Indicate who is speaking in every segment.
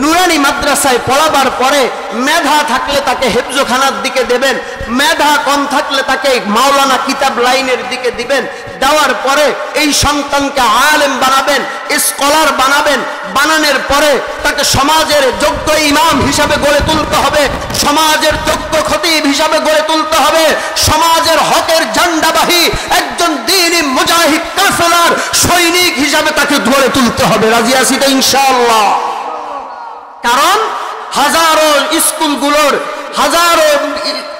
Speaker 1: নুরানি মাদ্রাসায় পড়াবার পরে মেধা থাকলে তাকে হেফজখানার দিকে দেবেন, মেধা কম থাকলে তাকে মাওলানা কিতাব লাইনের দিকে দিবেন। দেওয়ার পরে এই সন্তানকে আলেম বানাবেন, স্কলার বানাবেন। বানানোর পরে তাকে সমাজের যোগ্য ইমাম হিসাবে গড়ে তুলতে হবে, সমাজের যোগ্য খতিব হিসাবে গড়ে তুলতে হবে, সমাজের হকের ঝান্ডাবাহী একজন দ্বীনি মুজাহিদ কাফেলার সৈনিক হিসাবে তাকে গড়ে তুলতে হবে। রাজি আছি তো ইনশাআল্লাহ? কারণ হাজারো স্কুলগুলোর, হাজারো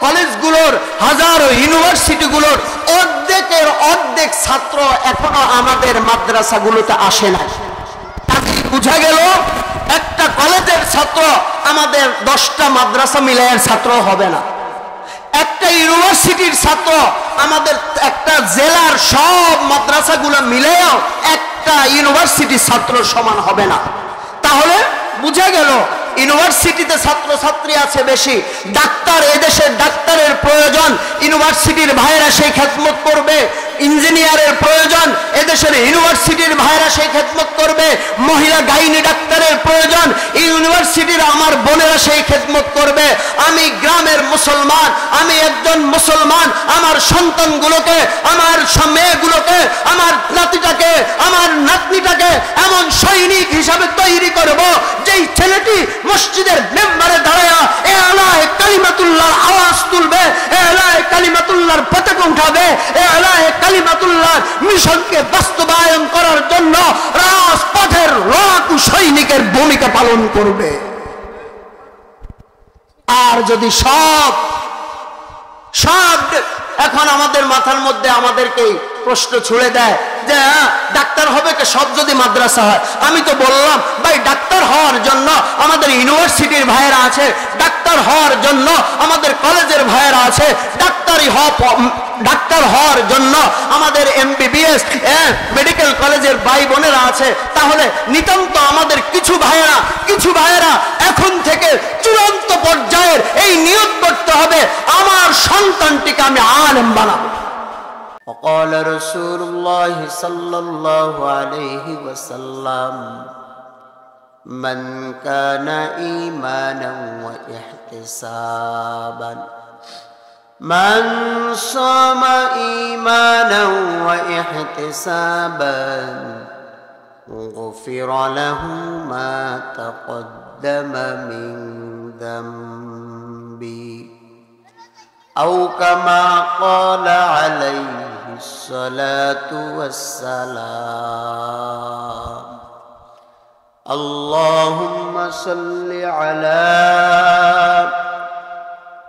Speaker 1: কলেজগুলোর, হাজারো ইউনিভার্সিটিগুলোর অর্ধেকের অর্ধেক ছাত্র এখনো আমাদের মাদ্রাসাগুলোতে আসে না। বুঝা গেল একটা কলেজের ছাত্র আমাদের 10টা মাদ্রাসা মিলায়ের ছাত্র হবে না, একটা ইউনিভার্সিটির ছাত্র আমাদের একটা জেলার সব মাদ্রাসাগুলো মিলেও একটা ইউনিভার্সিটির ছাত্র সমান হবে না। তাহলে বুঝা গেল ইউনিভার্সিটিতে ছাত্রছাত্রী আছে বেশি, ডাক্তার, এদেশের ডাক্তারের প্রয়োজন, ইউনিভার্সিটির ভাইয়েরা সেই খেদমত করবে। ইঞ্জিনিয়ারের প্রয়োজন, এদেশের ইউনিভার্সিটির ভাইয়েরা সেই খেদমত করবে। মহিলা গাইনি ডাক্তারের প্রয়োজন, ইউনিভার্সিটির আমার বোনেরা সেই খেদমত করবে। আমি গ্রামের মুসলমান, আমি একজন মুসলমান, আমার সন্তানগুলোকে, আমার মেয়েগুলোকে, আমার নাতিটাকে, আমার নাতনিটাকে এমন সৈনিক হিসাবে তৈরি করব যেই ছেলেটি মসজিদের মেম্বারে দাঁড়ায়া এলায়ে কালিমাতুল্লাহর আওয়াজ তুলবে, এলায়ে কালিমাতুল্লাহর পতাকা উঠাবে, এলায়ে কালিমাতুল্লাহর মিশনকে বাস্তবায়ন করার জন্য রাজপথের লড়াকু সৈনিকের ভূমিকা পালন করবে। আর যদি সব এখন আমাদের মাথার মধ্যে আমাদেরকেই প্রশ্ন ছুড়ে দেয় যে ডাক্তার হবে কে, সব যদি মাদ্রাসা হয়। আমি তো বললাম ভাই, ডাক্তার হওয়ার জন্য আমাদের ইউনিভার্সিটির ভাইয়েরা আছে, ডাক্তার হওয়ার জন্য আমাদের কলেজের ভাইয়েরা আছে, ডাক্তার হওয়ার জন্য আমাদের MBBS মেডিকেল কলেজের ভাই বোনেরা আছে। তাহলে নিতান্ত আমাদের কিছু ভাইয়েরা এখন থেকে চূড়ান্ত পর্যায়ের এই নিয়োগ করতে হবে, আমার সন্তানটিকে আমি আলেম বানাবো। وقال رسول الله صلى الله عليه وسلم من كان إيمانا واحتسابا من صام إيمانا واحتسابا غفر له ما تقدم من ذنبه أو كما قال عليه الصلاة والسلام اللهم صل على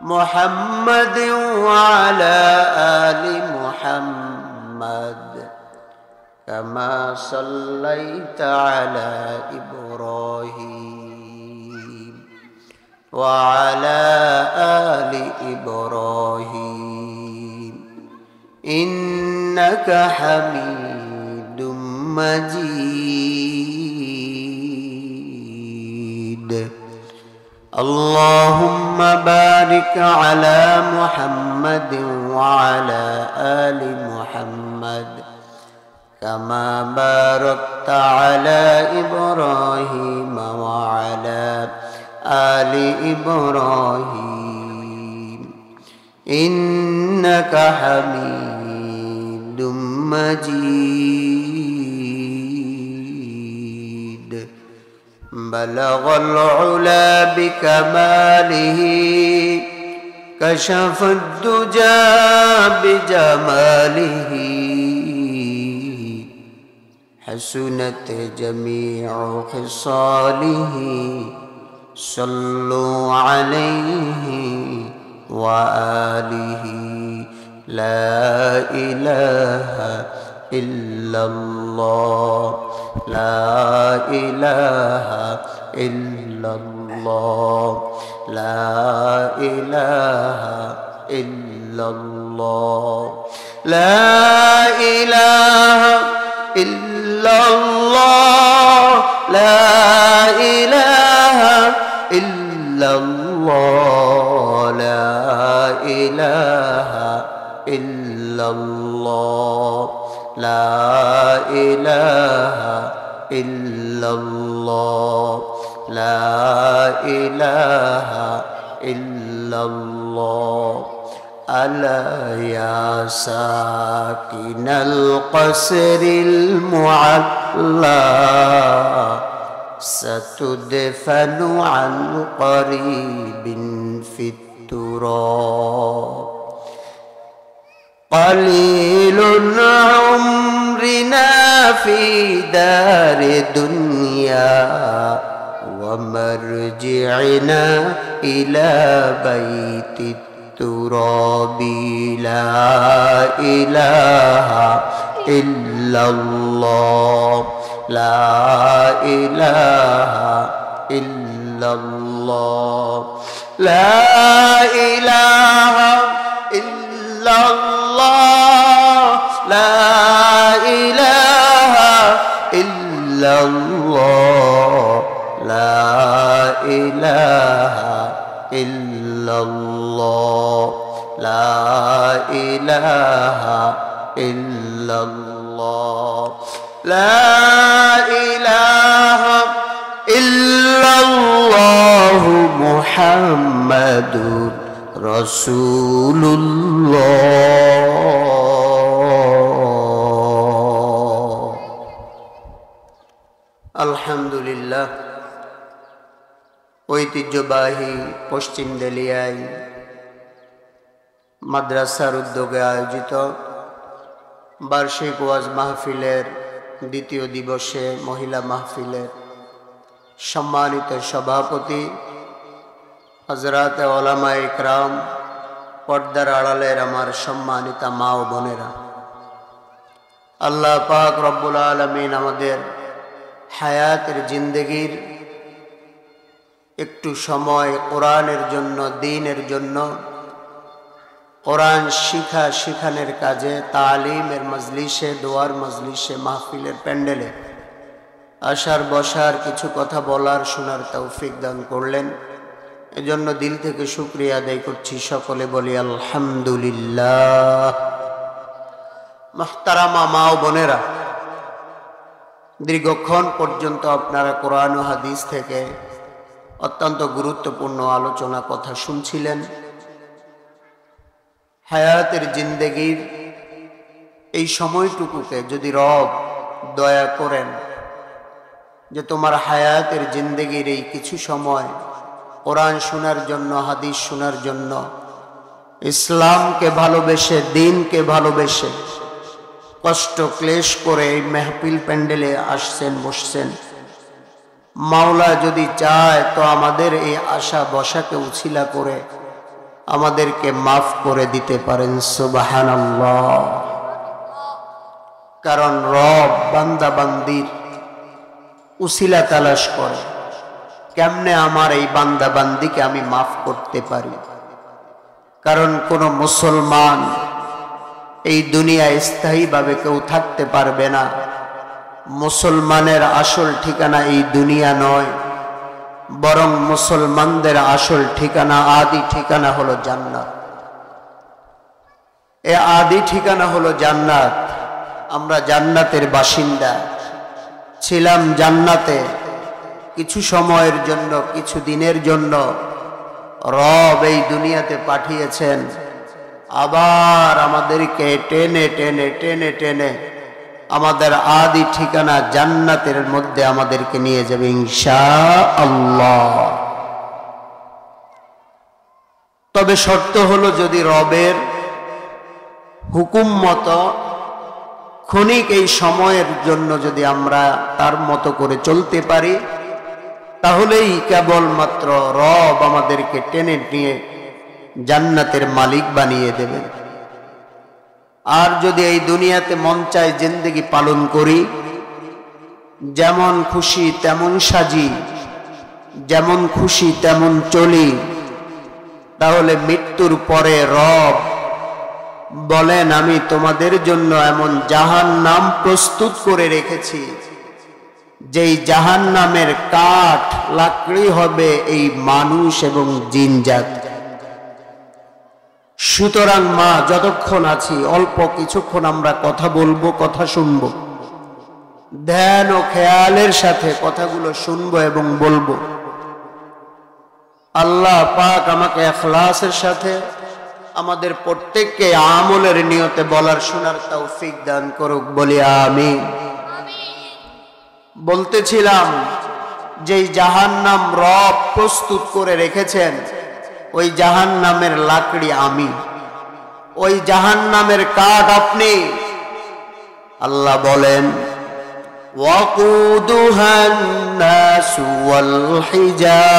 Speaker 1: محمد وعلى آل محمد كما صليت على إبراهيم وعلى آل إبراهيم إنك حميد مجيد اللهم بارك على محمد وعلى آل محمد كما باركت على إبراهيم وعلى آل إبراهيم إنك حميد مجيد بلغ العلا بكماله كشف الدجى بجماله حسنت جميع خصاله صلوا عليه وآله لا إله إلا الله لا إله إلا الله لا إله إلا الله لا إله إلا الله لا إله إلا الله لا إله إلا الله لا إله إلا الله লা ইলাহা ইল্লাল্লাহ ألا يا ساكن القصر المعلى ستدفن عن قريب في التراب قليل عمرنا في دار دنيا ومرجعنا إلى بيت التراب لا إله إلا الله لا إله إلا الله لا إله إلا الله لا إله إلا الله لا إله إلا الله لا إله إلا الله لا إله إلا الله محمد رسول الله الحمد لله ঐতিহ্যবাহী পশ্চিম দেলিয়ায় মাদ্রাসার উদ্যোগে আয়োজিত বার্ষিক ওয়াজ মাহফিলের দ্বিতীয় দিবসে মহিলা মাহফিলের সম্মানিত সভাপতি হযরতে উলামায়ে ইকরাম, পর্দার আড়ালের আমার সম্মানিতা মা ও বোনেরা, আল্লাহ পাক রব্বুল আলামিন আমাদের হায়াতের জিন্দেগির একটু সময় কোরআনের জন্য, দ্বীনের জন্য, কোরআন শিখানোর কাজে, তালিমের মজলিসে, দোয়ার মজলিসে, মাহফিলের প্যান্ডেলে আসার বসার, কিছু কথা বলার, শোনার তৌফিক দান করলেন। এজন্য দিল থেকে শুকরিয়া আদায় করছি। সকলে বলি আলহামদুলিল্লাহ। মুহতারামা মা ও বোনেরা, দীর্ঘক্ষণ পর্যন্ত আপনারা কোরআন ও হাদিস থেকে অত্যন্ত গুরুত্বপূর্ণ আলোচনা কথা শুনছিলেন। হায়াতের জিন্দেগির এই সময়টুকুকে যদি রব দয়া করেন যে তোমার হায়াতের জিন্দেগির এই কিছু সময় কোরআন শোনার জন্য, হাদিস শোনার জন্য, ইসলামকে ভালোবেসে, দ্বীনকে ভালোবেসে কষ্ট ক্লেশ করে এই মেহফিল প্যান্ডেলে আসছেন, বসছেন, মাওলা যদি চায় তো আমাদের এই আশা বসাকে উছিলা করে আমাদেরকে মাফ করে দিতে পারেন। সুবহানাল্লাহ। কারণ রব বান্দা বান্দির উছিলা তালাশ করে, কেমনে আমার এই বান্দা বান্দিকে আমি মাফ করতে পারি। কারণ কোন মুসলমান এই দুনিয়ায় স্থায়ীভাবে কেউ থাকতে পারবে না। মুসলমানের আসল ঠিকানা এই দুনিয়া নয়, বরং মুসলমানদের আসল ঠিকানা, আদি ঠিকানা হলো জান্নাত। এ আদি ঠিকানা হলো জান্নাত। আমরা জান্নাতের বাসিন্দা ছিলাম। জান্নাতে কিছু সময়ের জন্য, কিছু দিনের জন্য রব এই দুনিয়াতে পাঠিয়েছেন, আবার আমাদেরকে টেনে টেনে টেনে টেনে আমাদের আদি ঠিকানা জান্নাতের মধ্যে আমাদেরকে নিয়ে যাবে ইনশাআল্লাহ। তবে শর্ত হলো, যদি রবের হুকুম মতো ক্ষণিক এই সময়ের জন্য যদি আমরা তার মতো করে চলতে পারি, তাহলেই কেবলমাত্র রব আমাদেরকে টেনে নিয়ে জান্নাতের মালিক বানিয়ে দেবেন। আর যদি এই দুনিয়াতে মন চায় জিন্দেগি পালন করি, যেমন খুশি তেমন সাজি, যেমন খুশি তেমন চলি, তাহলে মৃত্যুর পরে রব বলেন, আমি তোমাদের জন্য এমন জাহান্নাম প্রস্তুত করে রেখেছি, যেই জাহান্নামের কাঠ লাকড়ি হবে এই মানুষ এবং জিনজাত। সুতরাং মা, যতক্ষণ আছি অল্প কিছুক্ষণ আমরা কথা বলবো, কথা শুনবো, ধ্যান ও খেয়ালের সাথে কথাগুলো শুনবো এবং বলবো। আল্লাহ পাক আমাকে ইখলাসের সাথে আমাদের প্রত্যেককে আমলের নিয়তে বলার শোনার তৌফিক দান করুক, বলি আমিন। বলতেছিলাম যে জাহান্নাম রব প্রস্তুত করে রেখেছেন, ওই জাহান্নামের লাকড়ি আমি, ওই জাহান্নামের কাঠ আপনি। আল্লাহ বলেন وقودها الناس والحجارة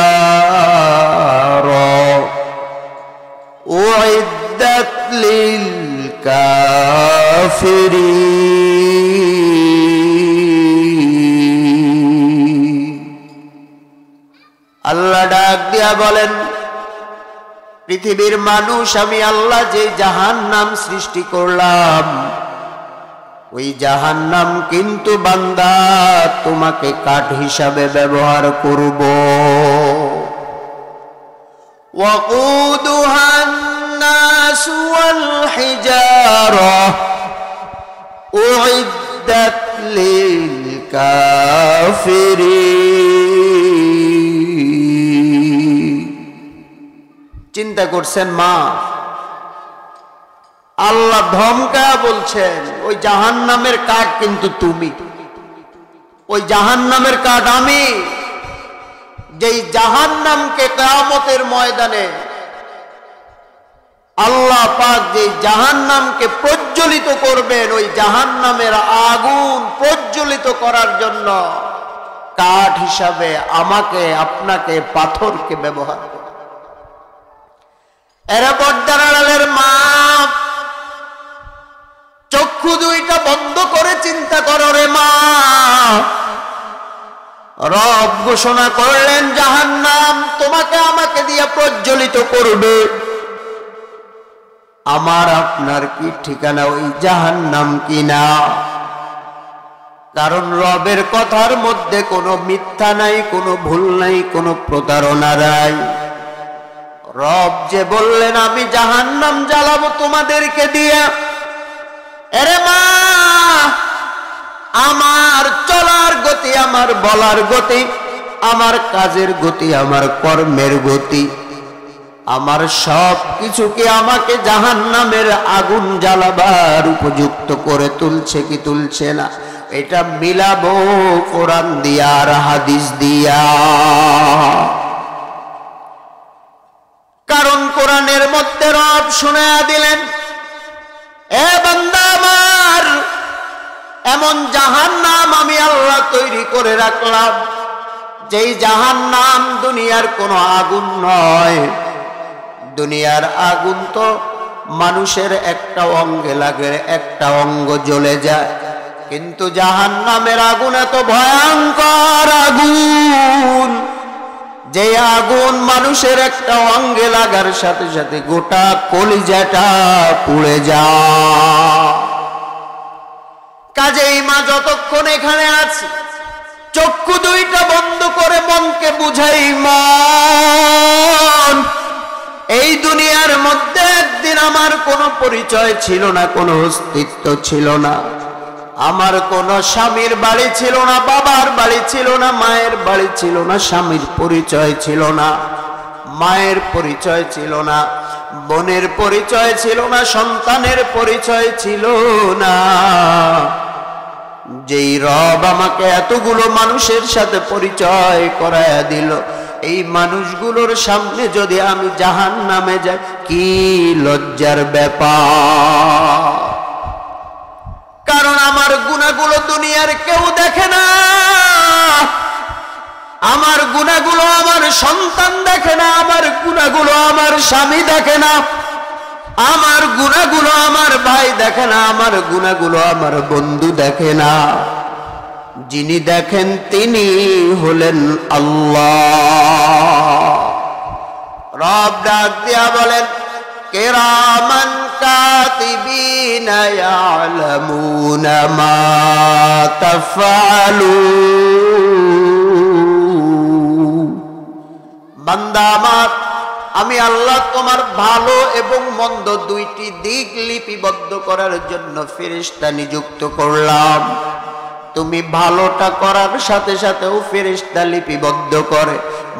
Speaker 1: أعدت للكافرين আল্লাহ ডাক দিয়া বলেন, পৃথিবীর মানুষ আমি আল্লাহ যে জাহান্নাম সৃষ্টি করলাম, ওই জাহান্নাম কিন্তু বান্দা তোমাকে কাঠ হিসাবে ব্যবহার করব। ওয়াকুদুহা الناس والحجارة أعدت للكافرين। চিন্তা করছেন মা, আল্লাহ ধমকা বলছেন ওই জাহান্নামের কাঠ কিন্তু তুমি, ওই জাহান্নামের কাঠ আমি। যেই জাহান্নামকে কিয়ামতের ময়দানে আল্লাহ পাক যে জাহান্নামকে প্রজ্বলিত করবেন, ওই জাহান্নামের আগুন প্রজ্বলিত করার জন্য কাঠ হিসাবে আমাকে আপনাকে পাথরকে ব্যবহার করে। এরা পর্দার আড়ালের মা, চক্ষু দুইটা বন্ধ করে চিন্তা করো রে মা। রব ঘোষণা করলেন জাহান্নাম তোমাকে আমাকে দিয়ে প্রজ্বলিত করবে। আমার আপনার কি ঠিকানা ওই জাহান্নাম কিনা? কারণ রবের কথার মধ্যে কোনো মিথ্যা নাই, কোনো ভুল নাই, কোনো প্রতারণা নাই। রব যে বললেন আমি জাহান্নাম জ্বালাবো তোমাদেরকে দিয়ে, এরে মা, আমার চলার গতি, আমার বলার গতি, আমার কাজের গতি, আমার কর্মের গতি, আমার সব কিছুকে আমাকে জাহান্নামের আগুন জ্বালাবার উপযুক্ত করে তুলছে কি তুলছে না, এটা মিলাবো কোরআন দিয়া আর হাদিস দিয়া। কারণ কোরআনের মধ্যে রব শুনায়া দিলেন, এ বান্দা আমার, এমন জাহান্নাম আমি আল্লাহ তৈরি করে রাখলাম, যেই জাহান্নাম দুনিয়ার কোনো আগুন নয়। দুনিয়ার আগুন তো মানুষের একটা অঙ্গে লাগে, একটা অঙ্গ জ্বলে যায়, কিন্তু জাহান্নামের আগুন এত ভয়ঙ্কর আগুন, যে আগুন মানুষের একটা অঙ্গে লাগার সাথে সাথে গোটা কলিজাটা পুড়ে যায়। কাজেই মা যতক্ষণ এখানে আছে, চক্ষু দুইটা বন্ধ করে মনকে বুঝাই, মন, এই দুনিয়ার মধ্যে একদিন আমার কোনো পরিচয় ছিল না, কোনো অস্তিত্ব ছিল না। আমার কোনো স্বামীর বাড়ি ছিল না, বাবার বাড়ি ছিল না, মায়ের বাড়ি ছিল না, স্বামীর পরিচয় ছিল না, মায়ের পরিচয় ছিল না, বোনের পরিচয় ছিল না, সন্তানের পরিচয় ছিল না। যেই রব আমাকে এতগুলো মানুষের সাথে পরিচয় করায়া দিল, এই মানুষগুলোর সামনে যদি আমি জাহান্নামে যাই, কি লজ্জার ব্যাপার। কারণ আমার গুনাহগুলো দুনিয়ার কেউ দেখে না, আমার গুনাহগুলো আমার সন্তান দেখে না, আমার গুনাহগুলো আমার স্বামী দেখে না, আমার গুনাহগুলো আমার ভাই দেখে না, আমার গুনাহগুলো আমার বন্ধু দেখে না। যিনি দেখেন তিনি হলেন আল্লাহ। রব ডাক দিয়া বলেন, কিরামান কাতিবিনা ইয়ালামুনা মা তাফআলুন। বান্দা আমার, আমি আল্লাহ তোমার ভালো এবং মন্দ দুইটি দিক লিপিবদ্ধ করার জন্য ফেরেশতা নিযুক্ত করলাম। তুমি ভালোটা করার সাথে সাথেও ফেরেশতা লিপিবদ্ধ করে,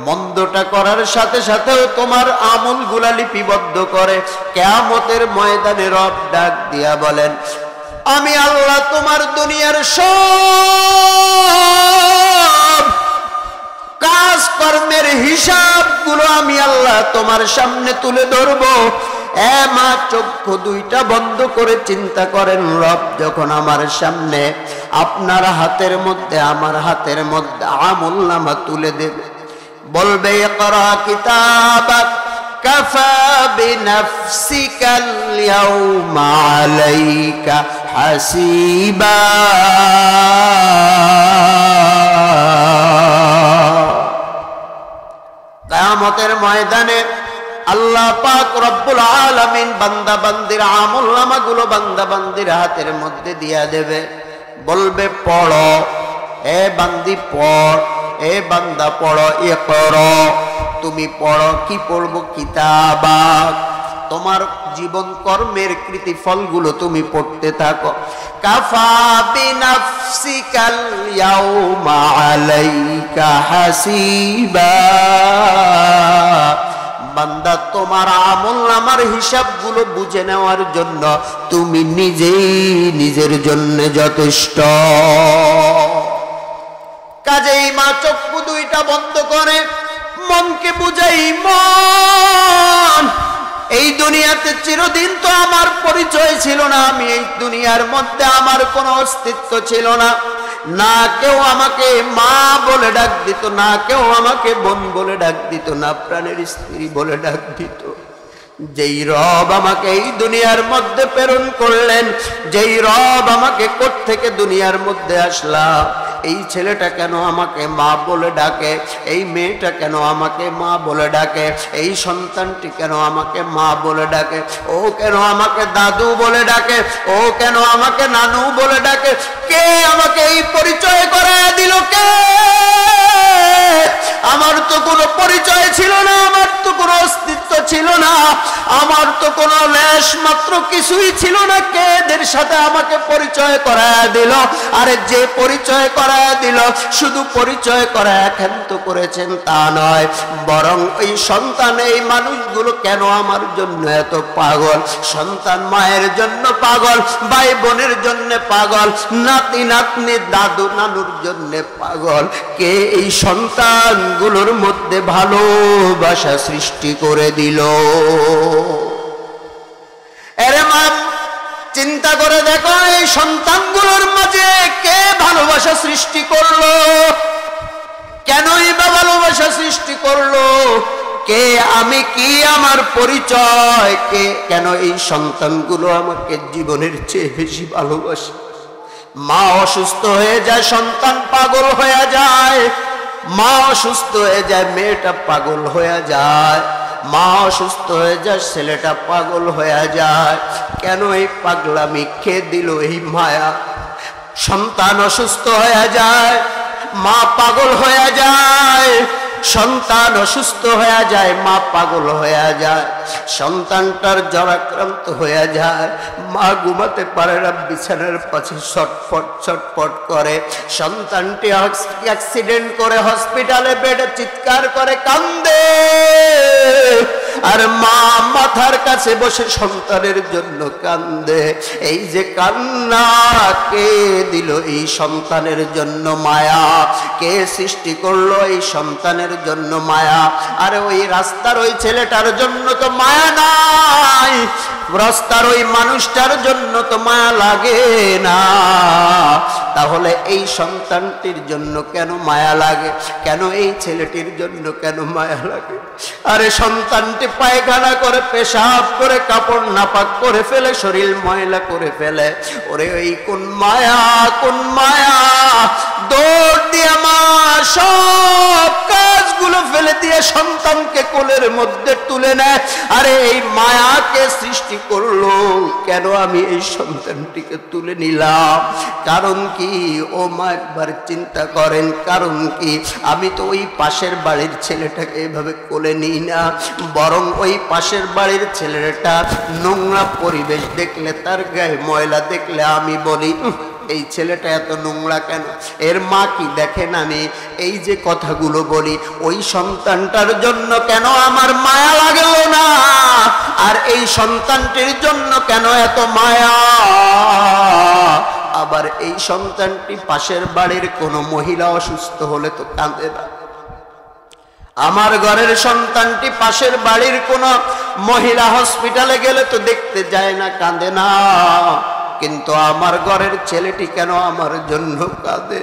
Speaker 1: মন্দটা করার সাথে সাথেও তোমার আমলগুলা লিপিবদ্ধ করে। কিয়ামতের ময়দানে রব ডাক দিয়া বলেন, আমি আল্লাহ তোমার দুনিয়ার সব কাজকর্মের হিসাবগুলো আমি আল্লাহ তোমার সামনে তুলে ধরবো। মা চক্ষু দুইটা বন্ধ করে চিন্তা করেন, রব যখন আমার সামনে আপনার হাতের মধ্যে আমার হাতের মধ্যে আমলনামা তুলে দেবে, বলবে ইকরা কিতাবাক কাফা বিনাফসিকাল ইয়াউমা আলাইকা হাসিবা। কিয়ামতের ময়দানে আল্লাহ পাক রব্বুল আলামিন বান্দা বান্দির আমলনামাগুলো বান্দা বান্দির হাতের মধ্যে দিয়া দেবে, বলবে পড়ো এ বান্দি পড়, এ বান্দা পড়ো, ইকরা তুমি পড়ো। কি পড়বো? কিতাবাক, তোমার জীবন কর্মের কৃতিফলগুলো তুমি পড়তে থাকো। কাফা বিনাফসিকাল ইয়াউমা আলাইকা হাসিবা। বান্দা তোমার আমলনামার হিসাবগুলো বুঝে নেওয়ার জন্য তুমি নিজেই নিজের জন্য যথেষ্ট। কাজেই মা চক্ষু দুইটা বন্ধ করে মনকে বুঝাই, মন এই দুনিয়াতে চিরদিন তো আমার পরিচয় ছিল না, আমি এই দুনিয়ার মধ্যে আমার কোনো অস্তিত্ব ছিল না, না কেউ আমাকে মা বলে ডাক দিত, না কেউ আমাকে বোন বলে ডাক দিত, না প্রাণের স্ত্রী বলে ডাক দিত। যেই রব আমাকে এই দুনিয়ার মধ্যে প্রেরণ করলেন, যেই রব আমাকে কোথা থেকে দুনিয়ার মধ্যে আসলাম, এই ছেলেটা কেন আমাকে মা বলে ডাকে, এই মেয়েটা কেন আমাকে মা বলে ডাকে, এই সন্তানটি কেন আমাকে মা বলে ডাকে, ও কেন আমাকে দাদু বলে ডাকে, ও কেন আমাকে নানু বলে ডাকে, কে আমাকে এই পরিচয় করায় দিল? কে? আমার তো কোনো পরিচয় ছিল না, আমার তো কোনো অস্তিত্ব ছিল না, আমার তো কোনো লেশ মাত্র কিছুই ছিল না। কে এদের সাথে আমাকে পরিচয় করায় দিল? আরে যে পরিচয় করায় দিল, শুধু পরিচয় করায় ক্ষান্ত করেছেন তা নয়, বরং এই সন্তান এই মানুষগুলো কেন আমার জন্য এত পাগল? সন্তান মায়ের জন্য পাগল, ভাই বোনের জন্য পাগল, নাতি নাতনি দাদু নানুর জন্য পাগল। কে এই সন্তানগুলোর মধ্যে ভালোবাসা সৃষ্টি করে দিল? আরে মা চিন্তা করে দেখো, এই সন্তানগুলোর মাঝে কে ভালোবাসা সৃষ্টি করলো? কেনই বা ভালোবাসা সৃষ্টি করলো? কে আমি, কি আমার পরিচয়? কে কেন এই সন্তানগুলো আমাকে জীবনের চেয়ে বেশি ভালোবাসে? মা অসুস্থ হয়ে যায়, সন্তান পাগল হয়ে যায়। মা অসুস্থ হয়ে যায়, মেয়েটা পাগল হয়ে যায়। মা অসুস্থ হয়ে যায়, ছেলেটা পাগল হয়ে যায়। কেন এই পাগলামি কে দিল? এই মায়া। সন্তান অসুস্থ হয়ে যায়, মা পাগল হয়ে যায়। সন্তান অসুস্থ হয়ে যায়, মা পাগল হয়ে যায়। সন্তানটার জ্বরাক্রান্ত হয়ে যায়, মা ঘুমাতে পারে না, বিছানার পাশে ছটফট ছটফট করে। সন্তানটি অ্যাক্সিডেন্ট করে হসপিটালে বেডে চিৎকার করে কান্দে, আর মা মাথার কাছে বসে সন্তানের জন্য কান্দে। এই যে কান্না, কে দিল এই সন্তানের জন্য মায়া? কে সৃষ্টি করলো এই সন্তানের জন্য মায়া? আরে ওই রাস্তার ওই ছেলেটার জন্য তো মায়া নাই, রাস্তার ওই মানুষটার জন্য তো মায়া লাগে না। তাহলে এই সন্তানটির জন্য কেন মায়া লাগে? কেন এই ছেলেটির জন্য কেন মায়া লাগে? আরে সন্তানটি পায়খানা করে, পেশাব করে, কাপড় নাপাক করে ফেলে, শরীর ময়লা করে ফেলে। ওরে ওই কোন মায়া, কোন মায়া! দৌড় দিয়ে মা সব কাজগুলো ফেলে দিয়ে সন্তানকে কোলের মধ্যে তুলে নেয়। আরে এই মায়াকে সৃষ্টি করলো কেন? আমি এই সন্তানটিকে তুলে নিলাম, কারণ কি? ও মা একবার চিন্তা করেন, কারণ কি? আমি তো ওই পাশের বাড়ির ছেলেটাকে এভাবে কোলে নিই না, বরং ওই পাশের বাড়ির ছেলেটা নোংরা পরিবেশ দেখলে, তার গায়ে ময়লা দেখলে আমি বলি এই ছেলেটা এত নোংরা কেন, এর মা কি দেখেন আমি এই যে কথাগুলো বলি, ওই সন্তানটার জন্য কেন আমার মায়া লাগলো না, আর এই সন্তানটির জন্য কেন এত মায়া। আবার এই সন্তানটি পাশের বাড়ির কোনো মহিলা অসুস্থ হলে তো কাঁদে না, আমার ঘরের সন্তানটি পাশের বাড়ির কোনো মহিলা হসপিটালে গেলে তো দেখতে যায় না, কাঁদে না, কিন্তু আমার ঘরের ছেলেটি কেন আমার জন্য কাঁদে।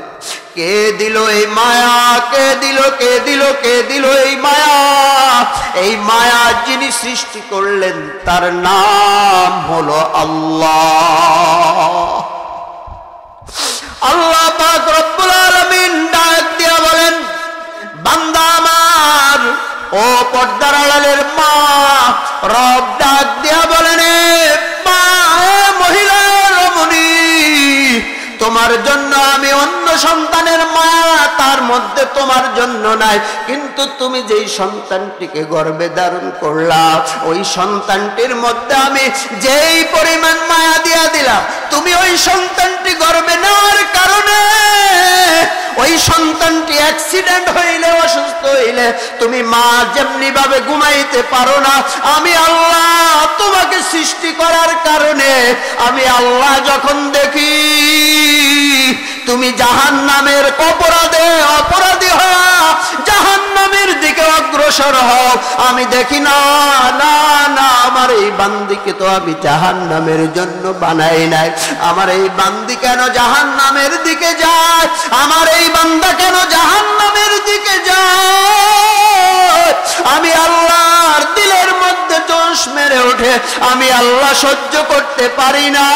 Speaker 1: কে দিল এই মায়া, কে দিল, কে দিল, কে দিল এই মায়া। এই মায়া যিনি সৃষ্টি করলেন তার নাম হলো আল্লাহ। আল্লাহ পাক রব্বুল আলামিন ডাক দিয়া বলেন, বান্দা আমার, ও পর্দার আড়ালের মা, রব ডাক দিয়া বলেন, মা, মহিলা রমণী, তোমার জন্য আমি অন্য সন্তানের মায়া তার মধ্যে তোমার জন্য নাই, কিন্তু তুমি যেই সন্তানটিকে গর্ভে ধারণ করলা, ওই সন্তানটির মধ্যে আমি যেই পরিমাণ মায়া দিয়া দিলাম, তুমি ওই সন্তানটি গর্ভে নেওয়ার কারণে ওই সন্তানটি অ্যাক্সিডেন্ট হইলে, অসুস্থ হইলে তুমি মা যেমনি ভাবে ঘুমাইতে পারো না, আমি আল্লাহ তোমাকে সৃষ্টি করার কারণে আমি আল্লাহ যখন দেখি তুমি জাহান্নামের অপরাধী হওয়া জাহান্নামের দিকে অগ্রসর হও, আমি দেখি না, না না, আমার এই বান্দিকে তো আমি জাহান্নামের জন্য বানাই নাই, আমার এই বান্দি কেন জাহান্নামের দিকে যায়, আমার এই বান্দা কেন জাহান্নামের দিকে যায়। আমি আল্লাহর দিলের মধ্যে জোশ মেরে ওঠে, আমি আল্লাহ সহ্য করতে পারি না,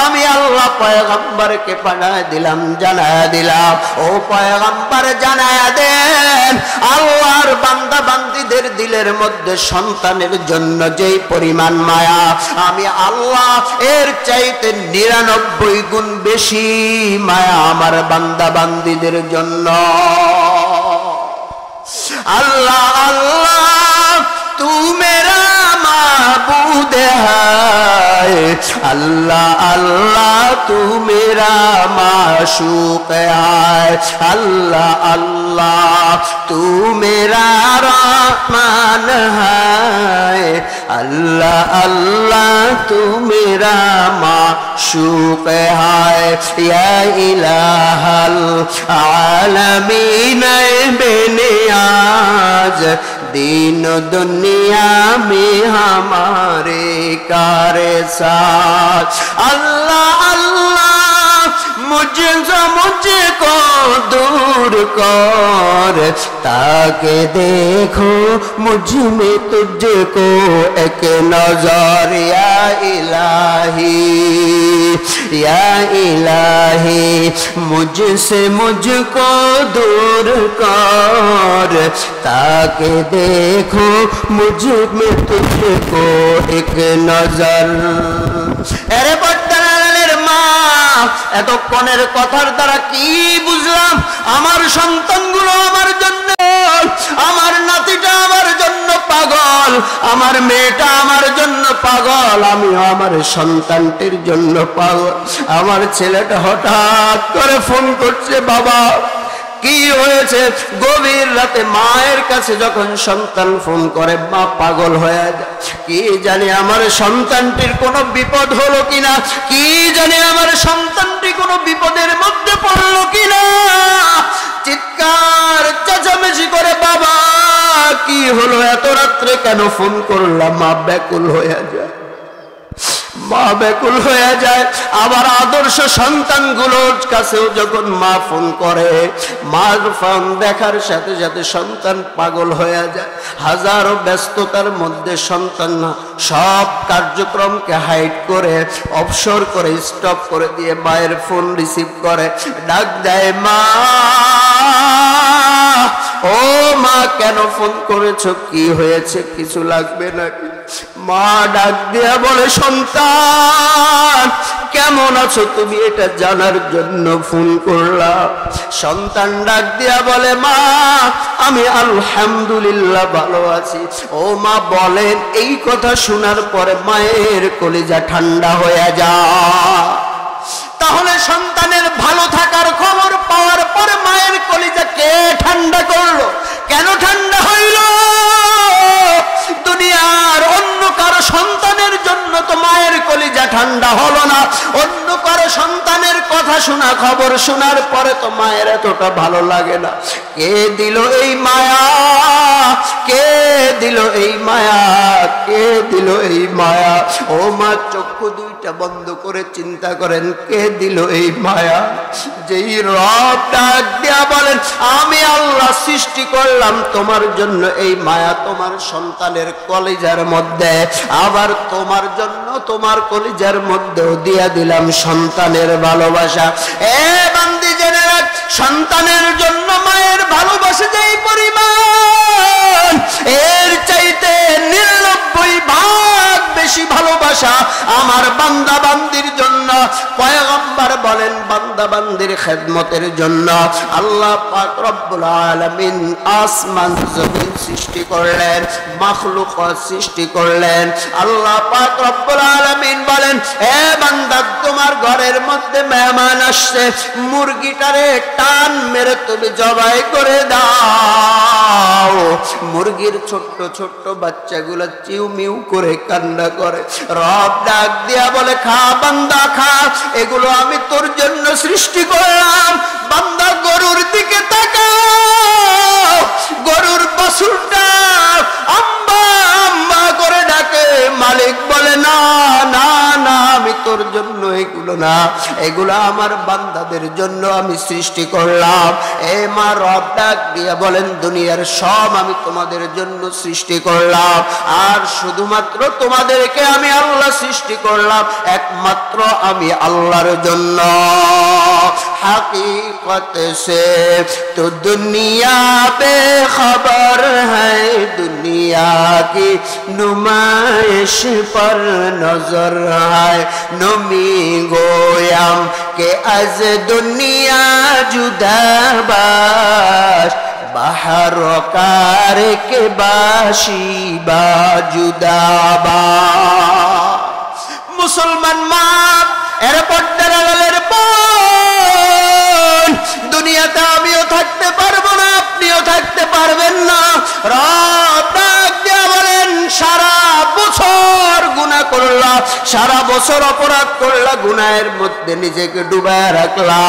Speaker 1: আমি আল্লাহ পয়গম্বরকে পাঠায় দিলাম, জানায়া দিলাম, ও পয়গম্বর জানায়া দেন, আল্লাহর বান্দা বান্দীদের দিলের মধ্যে সন্তানের জন্য যেই পরিমাণ মায়া, আমি আল্লাহ এর চাইতে 99 গুণ বেশি মায়া আমার বান্দা বান্দীদের জন্য। अल्लाह अल्लाह तू मेरा माबूद है, अल्लाह अल्लाह तू मेरा माशूक है, अल्लाह अल्लाह तू मेरा रहमान है, अल्लाह अल्लाह तू मेरा माशूक है, या इलाहल आलमीन बेनियाज दीन दुनिया में हमारे कार साथ। अल्लाह अल्लाह मुझको दूर कर, ताकि देखो मुझ में तुझको एक नजर, या इलाही मुझसे मुझको दूर कर, ताकि देखो मुझ में तुझको एक नजर। अरे बट्टालेर मा এতক্ষণের কথার দ্বারা কি বুঝলাম? আমার সন্তানগুলো আমার জন্য, আমার নাতিটা আমার জন্য পাগল, আমার মেয়েটা আমার জন্য পাগল, আমি আমার সন্তানটির জন্য পাগল। আমার ছেলেটা হঠাৎ করে ফোন করছে, বাবা কি হয়েছে? গভীর রাতে মায়ের কাছে যখন সন্তান ফোন করে, মা পাগল হয়ে যায়, কি জানি আমার সন্তানটির কোনো বিপদ হলো কিনা, কি জানি আমার সন্তানটি কোনো বিপদের মধ্যে পড়লো কিনা, চিৎকার চেঁচামেচি করে, বাবা কি হলো, এত রাত্রে কেন ফোন করলাম? মা ব্যাকুল হয়ে যায়, মা ব্যাকুল হয়ে যায়। আবার আদর্শ সন্তানগুলোর কাছেও যখন মা ফোন করে, মার ফোন দেখার সাথে সাথে সন্তান পাগল হয়ে যায়। হাজারো ব্যস্ততার মধ্যে সন্তান সব কার্যক্রমকে হাইড করে, অবসর করে, স্টপ করে দিয়ে মায়ের ফোন রিসিভ করে, ডাক দেয়, মা ও মা কেন ফোন করেছো, কি হয়েছে, কিছু লাগবে নাকি? মা ডাক দিয়া বলে, সন্তান কেমন আছো তুমি, এটা জানার জন্য ফোন করলাম। সন্তান ডাক দিয়া বলে, মা আমি আলহামদুলিল্লাহ ভালো আছি। ও মা বলেন, এই কথা শোনার পরে মায়ের কলিজা ঠান্ডা হয়ে যায়। তাহলে সন্তানের ভালো থাকার খবর পাওয়ার পরে মায়ের কলিজা কে ঠান্ডা করলো? কেন ঠান্ডা হইল? দুনিয়ার অন্য কারো সন্তানের জন্য তো মায়ের কলিজা ঠান্ডা হলো না, অন্য কারো সন্তানের কথা শোনা, খবর শোনার পরে তো মায়ের এতটা ভালো লাগে না। কে দিল এই মায়া? কে দিল এই মায়া? কে দিল এই মায়া? ও মা, চক্ষু দুইটা বন্ধ করে চিন্তা করেন, কে দিল এই মায়া? যেই রব ডাক দিয়া বলেন, আমি আল্লাহ সৃষ্টি করলাম তোমার জন্য এই মায়া তোমার সন্তানের কলিজার মধ্যে, আবার তোমার জন্য তোমার কলিজার মধ্যেও দিয়া দিলাম সন্তানের ভালোবাসা। এ বান্দি জেনে রাখ, সন্তানের জন্য মায়ের ভালোবাসা যেই পরিমাণ, এর চাইতে 99 ভাগ বেশি ভালোবাসা আমার বান্দা বান্দির জন্য। পয়গম্বর বলেন, বান্দা বান্দির খেদমতের জন্য আল্লাহ পাক রব্বুল আলামিন আসমান জমিন সৃষ্টি করলেন, মাখলুকাত সৃষ্টি করলেন। আল্লাহ পাক রব্বুল আলামিন বলেন, এ বান্দা, তোমার ঘরের মধ্যে মেহমান আসছে, মুরগিটারে টান মেরে তুমি জবাই করে দাও। মুরগির ছোট্ট ছোট্ট বাচ্চাগুলো চিউমিউ করে কান্না করে। রব ডাক দিয়া বলে, খা বান্দা খা, এগুলো আমি তোর জন্য সৃষ্টি করলাম। বান্দা গরুর দিকে তাকাও, গরুর বাছুরটা আম্মা আম্মা করে ডাকে, মালিক বলে না না না, আমি তোর জন্য এগুলো না, এগুলো আমার বান্দাদের জন্য আমি সৃষ্টি করলাম। এ মা, রব ডাক দিয়া বলেন, দুনিয়ার সব আমি তোমাদের জন্য সৃষ্টি করলাম, আর শুধুমাত্র তোমাদেরকে আমি আল্লাহ সৃষ্টি করলাম একমাত্র আমি আল্লাহর জন্য। हकीकत से तो दुनिया बेखबर है, दुनिया की नुमाइश पर नजर है। नमी गोयाम के अज दुनिया जुदा बाश, बाहर कार के बाशी बा जुदा बा। मुसलमान माँ এর পর্দার আড়ালের বোন, দুনিয়াতে আমিও থাকতে পারবো না, আপনিও থাকতে পারবেন না। রব ডাক দিয়া বলেন, সারা বছর গুনাহ করলা, সারা বছর অপরাধ করলা, গুনাহের মধ্যে নিজেকে ডুবায় রাখলা।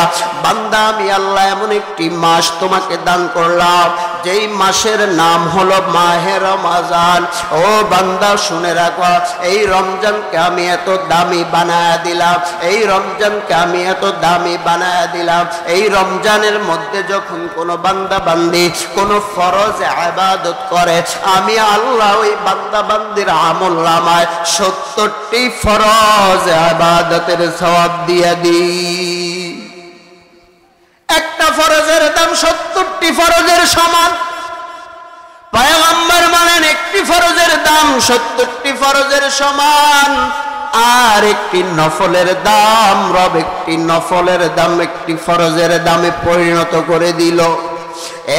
Speaker 1: বান্দা, আমি আল্লাহ এমন একটি মাস তোমাকে দান করলাম, যেই মাসের নাম হলো মাহে রমজান। ও বান্দা, শুনে রাখো, এই রমজানকে আমি এত দামি বানায়া দিলাম, এই রমজানকে আমি এত দামি বানায়া দিলাম। এই রমজানের মধ্যে যখন কোনো বান্দা বান্দি কোনো ফরজ ইবাদত করে, আমি আল্লাহ ওই বান্দা বান্দির আমলনামায় 70টি ফরজ ইবাদতের সওয়াব দিয়ে দিই। একটা ফরজের দাম 70টি ফরজের সমান। পয়গম্বর বলেন, একটি ফরজের দাম 70টি ফরজের সমান। আর একটি নফলের দাম, রব একটি নফলের দাম একটি ফরজের দামে পরিণত করে দিল।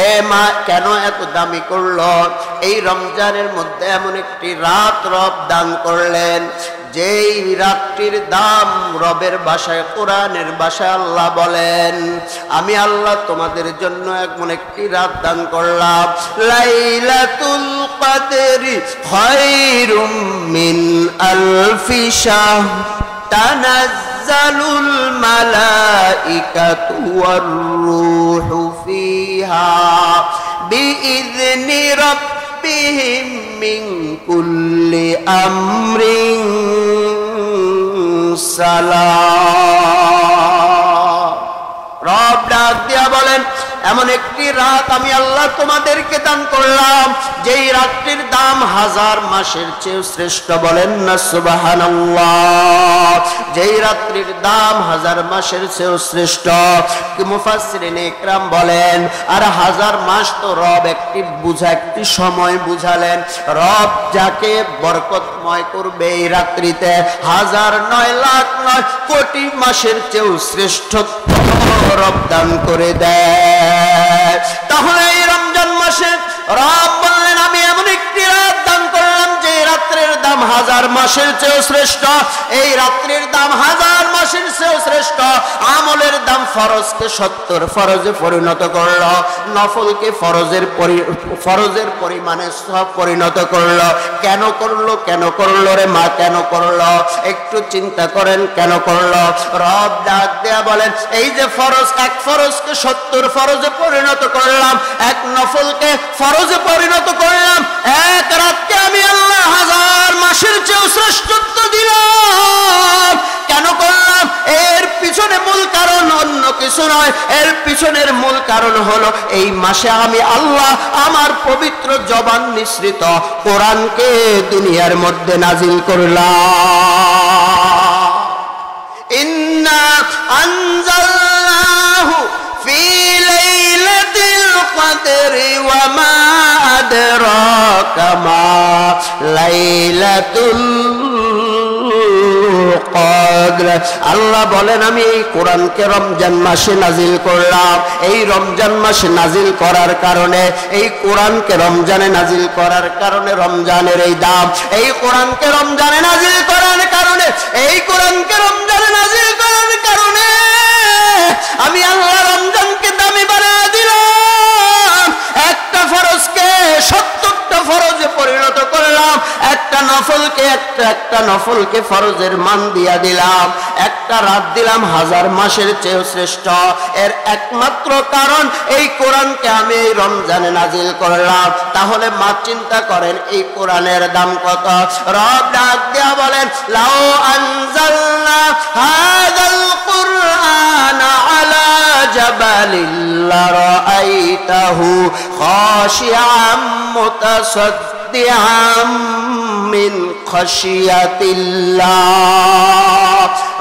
Speaker 1: এ মা, কেন এত দামি করলো? এই রমজানের মধ্যে এমন একটি রাত রব দান করলেন, যেই রাত্রির দাম রবের ভাষায়, কোরআনের ভাষায় আল্লাহ বলেন, আমি আল্লাহ তোমাদের জন্য এমন একটি রাত দান করলাম, লাইলাতুল কদরি খায়রুম মিন আলফি শাহর, তানাজ্জালুল মালাইকাতু ওয়ার রূহু ফিহা বিইذনি রাব্বিহিম মিন কুল্লি আমরিন সালাম। রব ডাক দিয়া বলেন, এমন একটি রাত আমি আল্লাহ তোমাদেরকে দান করলাম, যেই রাত্রির দাম 1000 মাসের চেয়ে শ্রেষ্ঠ। বলেন না সুবহানাল্লাহ। যেই রাত্রির দাম 1000 মাসের চেয়ে শ্রেষ্ঠ। মুফাসসিরিনে ইকরাম বলেন, আর 1000 মাস তো রব একটি সময় বুঝালেন। রব যাকে বরকতময় করবে এই রাত্রিতে 1000 নয়, লাখ নয়, কোটি মাসের চেয়েও শ্রেষ্ঠত্ব রব দান করে দেয়। তাহলে এই রমজান মাসে রব বললেন, আমি এমন একটি রাত দান করলাম যে রাত্রের দাম হাজার মাসের চেয়েও শ্রেষ্ঠ, এই রাত্রির দাম হাজার মাসের চেয়েও শ্রেষ্ঠ। আমলের দাম ফরজকে 70 ফরজে পরিণত করলো, নফলকে ফরজের পরিমাণে সব পরিণত করলো। কেন করলো? কেন করলো রে মা, কেন করলো? একটু চিন্তা করেন কেন করলো? রব ডাক দেয়া বলেন, এই যে ফরজ, এক ফরজকে 70 ফরজে পরিণত করলাম, এক নফলকে ফরজে পরিণত করলাম, এক রাতকে আমি আল্লাহ হাজার মাসের চেয়েও শ্রেষ্ঠত্ব দিলাম। কেন করলাম? এর পিছনে মূল কারণ অন্য কিছু নয়, এর পিছনের মূল কারণ হলো এই মাসে আমি আল্লাহ আমার পবিত্র জবান নিঃসৃত কোরআনকে দুনিয়ার মধ্যে নাজিল করলাম। ইন্না আনজালনাহু ফি লাইলাতিল কদরি ওয়া মা আদরাকা মা লাইলাতুল কদর। আল্লাহ বলেন, আমি এই কোরআনকে রমজান মাসে নাজিল করলাম। এই রমজান মাসে নাজিল করার কারণে, এই কোরআনকে রমজানে নাজিল করার কারণে রমজানের এই দাম, এই কোরআনকে রমজানে নাজিল করার কারণে, এই কোরআনকে রমজানে নাজিল করার কারণে আমি আল্লাহ রমজানকে দামি বানায় দিলাম। একটা ফরজকে 70টা ফরজে পরিণত করলাম, একটা নফলকে ফরজের মান দিয়া দিলাম, একটা রাত দিলাম হাজার মাসের চেয়েও শ্রেষ্ঠ। এর একমাত্র কারণ এই কোরআনকে আমি এই রমজানে নাজিল করলাম। তাহলে মা চিন্তা করেন এই কোরআনের দাম কত? রব ডাক দেয়া বলেন, লাউ আনজালনা হাযাল কুরআনা আলা জাবালিল লারাআইতাহু খাশিআম মুতাসাদ্দিআম মিন খাশিয়াতিল্লাহ।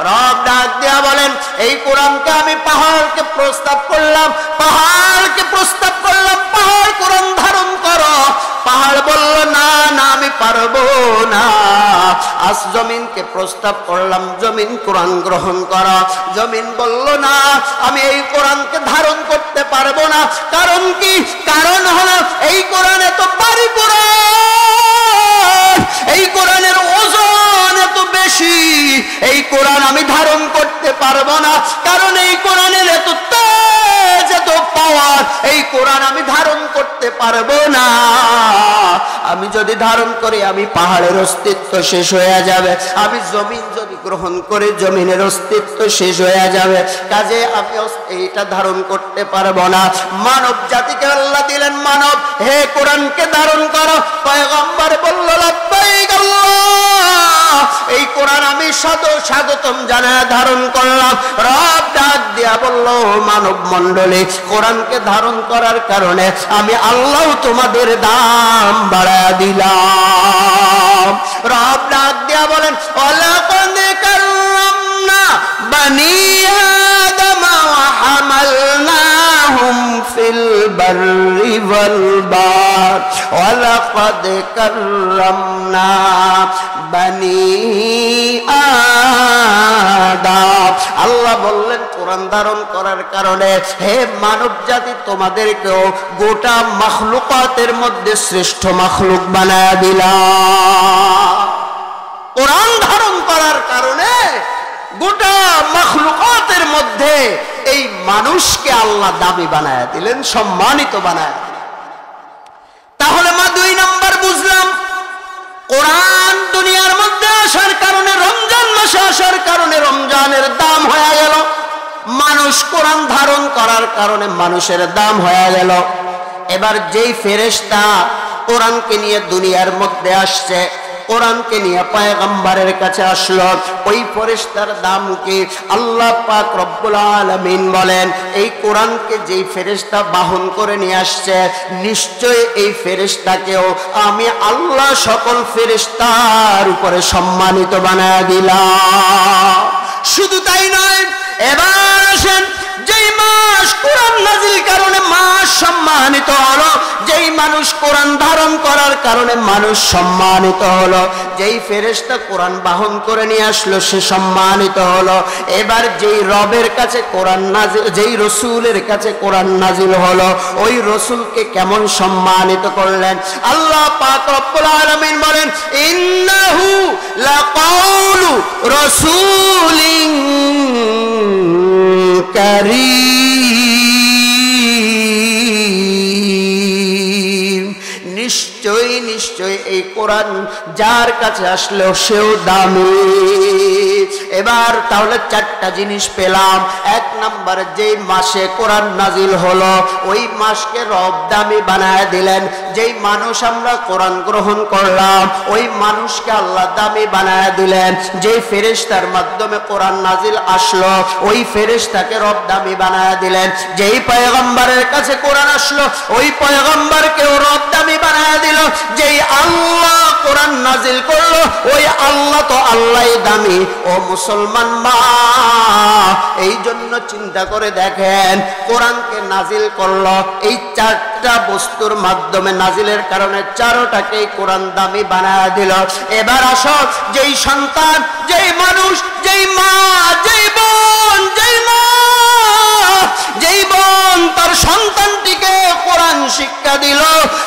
Speaker 1: রব ডাক দেয়া বলেন, এই কোরআনকে আমি পাহাড়কে প্রস্তাব করলাম, পাহাড় কোরআন ধারণ করো। পাহাড় বলল, না না আমি পারবো না। আজ জমিনকে প্রস্তাব করলাম, জমিন কোরআন গ্রহণ করো। জমিন বলল, না আমি এই কোরআনকে ধারণ করতে পারবো না। কারণ কি? কারণ হলো এই কোরআন এত ভারী কোরআন, এই কোরআনের ওজন এত বেশি, এই কোরআন আমি ধারণ করতে পারবো না। কারণ এই কোরআনের এত তেজ, এত পাওয়ার, এই কোরআন আমি ধারণ করতে পারবো না। আমি যদি ধারণ করি আমি পাহাড়ের অস্তিত্ব শেষ হয়ে যাবে, আমি জমিন যদি গ্রহণ করি জমিনের অস্তিত্ব শেষ হয়ে যাবে। কাজে আমি এইটা ধারণ করতে পারবো না। মানব জাতিকে আল্লাহ দিলেন, মানব হে কোরআনকে ধারণ করো। পয়গম্বর বলল, লাব্বাইক আল্লাহ, এই কোরআন আমি স্বাগতম জানায় ধারণ করলাম। রব ডাক দিয়া বলল, মানব মণ্ডলী কোরআনকে ধারণ করার কারণে আমি আল্লাহ তোমাদের দাম বাড়ায় দিলাম। রব ডাক দিয়া বলেন, ওয়ালাকাদ কাররামনা বানি আদম ওয়া হামালনাহুম ফিল বাররি ওয়াল বাহর ওয়ালাকাদ কাররামনা বানি আদম। আল্লাহ বললেন, কোরআন ধারণ করার কারণে হে মানব জাতি তোমাদেরকেও গোটা মাখলুকাতের মধ্যে শ্রেষ্ঠ মাখলুক বানায় দিলাম। কোরআন ধারণ করার কারণে গোটা মাখলুকাতের মধ্যে এই মানুষকে আল্লাহ দামি বানায় দিলেন, সম্মানিত বানায় দিলেন। তাহলে মা 2 নাম্বার বুঝলাম, কোরআন দুনিয়ার মধ্যে আসার কারণে, রমজান মাসে আসার কারণে রমজানের দাম হয়ে গেল। মানুষ কোরআন ধারণ করার কারণে মানুষের দাম হয়ে গেল। এবার যেই ফেরেশতা কোরআনকে নিয়ে দুনিয়ার মধ্যে আসছে, কোরআনকে নিয়ে পয়গম্বরের কাছে আসলো, ওই ফেরেশতার দাম কি? আল্লাহ পাক রব্বুল আলামিন বলেন, এই কোরআনকে যেই ফেরেশতা বাহন করে নিয়ে আসছে, নিশ্চয় এই ফেরেশতাকেও আমি আল্লাহ সকল ফেরেশতার উপরে সম্মানিত বানায় দিলাম। শুধু তাই নয়, এবার আসেন, যেই মাস কোরআন নাজিল কারণে মাস সম্মানিত হলো, যেই মানুষ কোরআন ধারণ করার কারণে মানুষ সম্মানিত হলো, যেই ফেরেশতা কোরআন বাহন করে নিয়ে আসলো সে সম্মানিত হলো। এবার যেই রবের কাছে কোরআন নাজিল, যেই রসুলের কাছে কোরআন নাজিল হলো, ওই রসুলকে কেমন সম্মানিত করলেন। আল্লাহ পাক রব্বুল আলামিন বলেন, ইন্নাহু লাকাউলু রাসূলিন কারীম। নিশ্চয় নিশ্চয় এই কোরআন যার কাছে আসলেও সেও দামি। এবার তাহলে চারটা জিনিস পেলাম। এক নাম্বার, যেই মাসে কোরআন নাজিল হলো ওই মাসকে রব দামি বানায় দিলেন। যেই মানুষ আমরা কোরআন গ্রহণ করলাম ওই মানুষকে আল্লাহ দামি বানায় দিলেন। যেই ফেরেশতার মাধ্যমে কোরআন নাজিল আসলো ওই ফেরেশতাকে রব দামি বানায় দিলেন। যেই পয়গম্বরের কাছে কোরআন আসলো ওই পয়গম্বরকেও রব দামি বানায় দিল। যেই আল্লাহ কোরআন নাজিল করলো ওই আল্লাহ তো আল্লাহই দামি। ও মুসলমান মা, এই জন্য চিন্তা করে দেখেন, কোরআনকে নাজিল করলো এই চারটা বস্তুর মাধ্যমে, নাজিলের কারণে চারোটাকেই কোরআন দামি বানায় দিল। এবার আসো, যেই সন্তান, যেই মানুষ, যেই মা, যেই বোন, যেই বোন তার সন্তানটিকে কোরআন শিক্ষা দিল,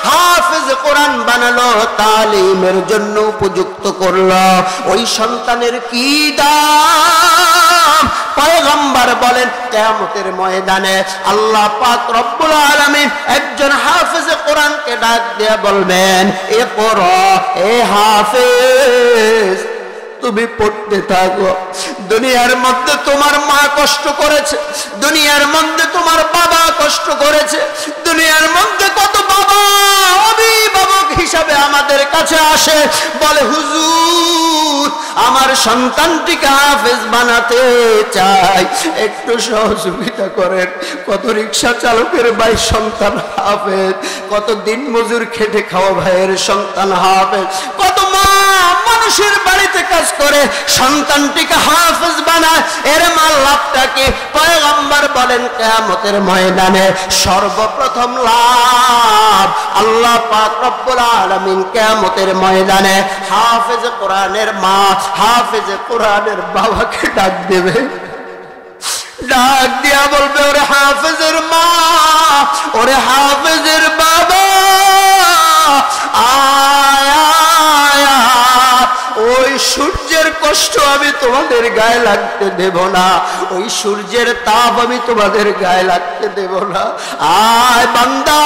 Speaker 1: হাফেজ কোরআন বানালো, তালিমের জন্য উপযুক্ত করলো, ওই সন্তানের কি দাম? পয়গম্বর বলেন কিয়ামতের ময়দানে আল্লাহ পাক রব্বুল আলামিন একজন হাফেজ কোরআনকে ডাক দিয়ে বলবেন, ইকরা, এ হাফেজ তুমি পড়তে থাকো। দুনিয়ার মধ্যে তোমার মা কষ্ট করেছে, দুনিয়ার মধ্যে তোমার বাবা কষ্ট করেছে, দুনিয়ার মধ্যে কত বাবা অভিভাবক হিসাবে আমাদের কাছে আসে, বলে হুজুর আমার সন্তানটিকে হাফেজ বানাতে চাই, একটু সহযোগিতা করেন। কত রিক্সা চালকের ভাই সন্তান হাফেজ, কত দিন মজুর খেটে খাওয়া ভাইয়ের সন্তান হাফেজ, কত মা মানুষের বাড়িতে কাজ করে সন্তানটিকে হাফেজ বানায়। এর মাল লাভটা কি? পয়গম্বর বলেন কিয়ামতের ময়দানে সর্বপ্রথম লাভ আল্লাহ পাক রব্বুল আলামিন কিয়ামতের ময়দানে হাফেজ কোরআনের মা, হাফেজ কোরআনের বাবাকে ডাক দেবে, ডাক দিয়া বলবে, ওরে হাফেজের মা, ওরে হাফেজের বাবা, আয়া ওই সূর্যের কষ্ট আমি তোমাদের গায়ে লাগতে দেব না, ওই সূর্যের তাপ আমি তোমাদের গায়ে লাগতে দেব না। আয় বান্দা,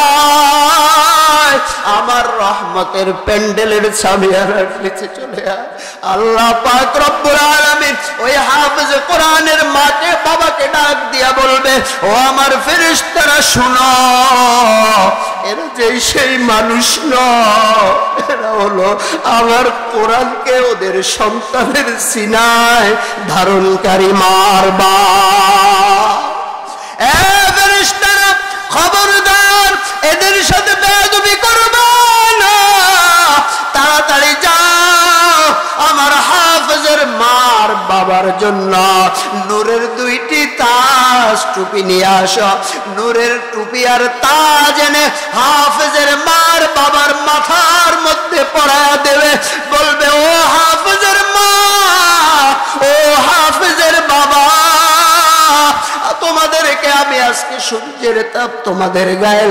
Speaker 1: আমার রহমতের প্যান্ডেলের ছামিয়ার নিচে চলে আয়। আল্লাহ পাক রব্বুল আলামিন ওই হাফেজ কোরআনের মাকে বাবাকে ডাক দিয়া বলবে, ও আমার ফেরেশতারা শুনো, এরা যে সেই মানুষ নয়, এরা হলো আমার কোরআনকে ওদের সন্তানের সিনায় ধারণকারী মারবা। এ ফেরেশতারা খবরদার, এদের সাথে বেয়াদবি করবে না, তাড়াতাড়ি যাও আমার হাফেজের মার বাবার জন্য নূরের দুইটি তাজ টুপি নিয়ে আসো। নূরের টুপি আর তাজ এনে হাফেজের মার বাবার মাথার মধ্যে পরায়া দেবে, বলবে, ও হাফেজের মা, ও হাফেজের বাবা, তোমাদেরকে আমি আজকে সূর্যের তাপ তোমাদের গায়ে